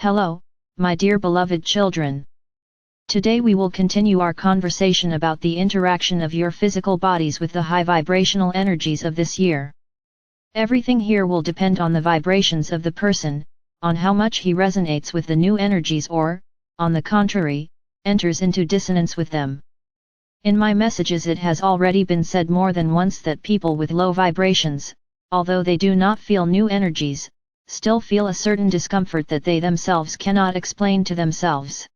Hello, my dear beloved children. Today we will continue our conversation about the interaction of your physical bodies with the high vibrational energies of this year. Everything here will depend on the vibrations of the person, on how much he resonates with the new energies or, on the contrary, enters into dissonance with them. In my messages it has already been said more than once that people with low vibrations, although they do not feel new energies, still feel a certain discomfort that they themselves cannot explain to themselves.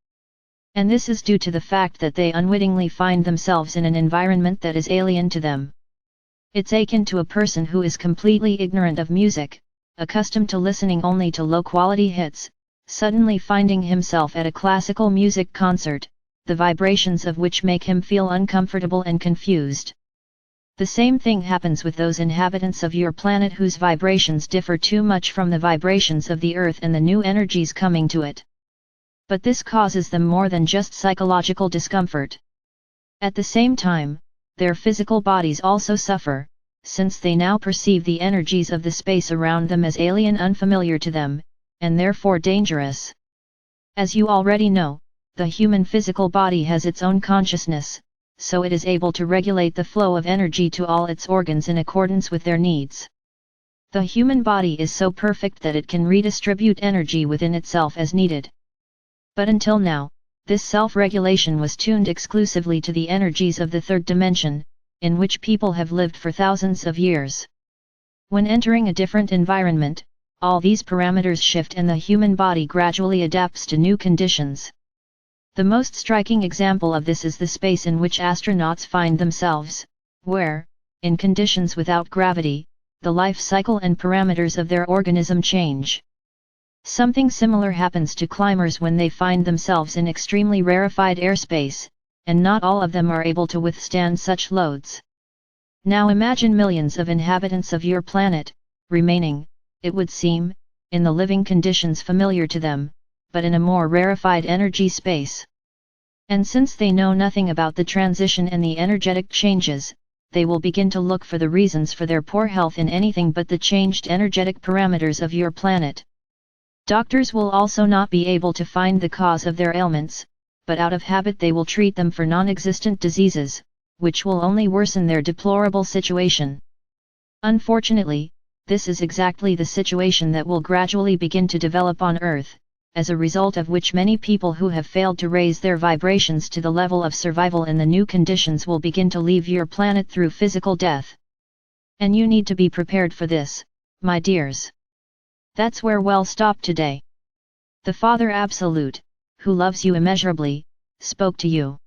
And this is due to the fact that they unwittingly find themselves in an environment that is alien to them. It's akin to a person who is completely ignorant of music, accustomed to listening only to low-quality hits, suddenly finding himself at a classical music concert, the vibrations of which make him feel uncomfortable and confused. The same thing happens with those inhabitants of your planet whose vibrations differ too much from the vibrations of the Earth and the new energies coming to it. But this causes them more than just psychological discomfort. At the same time, their physical bodies also suffer, since they now perceive the energies of the space around them as alien, unfamiliar to them, and therefore dangerous. As you already know, the human physical body has its own consciousness, so it is able to regulate the flow of energy to all its organs in accordance with their needs. The human body is so perfect that it can redistribute energy within itself as needed. But until now, this self-regulation was tuned exclusively to the energies of the third dimension, in which people have lived for thousands of years. When entering a different environment, all these parameters shift and the human body gradually adapts to new conditions. The most striking example of this is the space in which astronauts find themselves, where, in conditions without gravity, the life cycle and parameters of their organism change. Something similar happens to climbers when they find themselves in extremely rarefied airspace, and not all of them are able to withstand such loads. Now imagine millions of inhabitants of your planet, remaining, it would seem, in the living conditions familiar to them, but in a more rarefied energy space. And since they know nothing about the transition and the energetic changes, they will begin to look for the reasons for their poor health in anything but the changed energetic parameters of your planet. Doctors will also not be able to find the cause of their ailments, but out of habit they will treat them for non-existent diseases, which will only worsen their deplorable situation. Unfortunately, this is exactly the situation that will gradually begin to develop on Earth, as a result of which many people who have failed to raise their vibrations to the level of survival in the new conditions will begin to leave your planet through physical death. And you need to be prepared for this, my dears. That's where we'll stop today. The Father Absolute, who loves you immeasurably, spoke to you.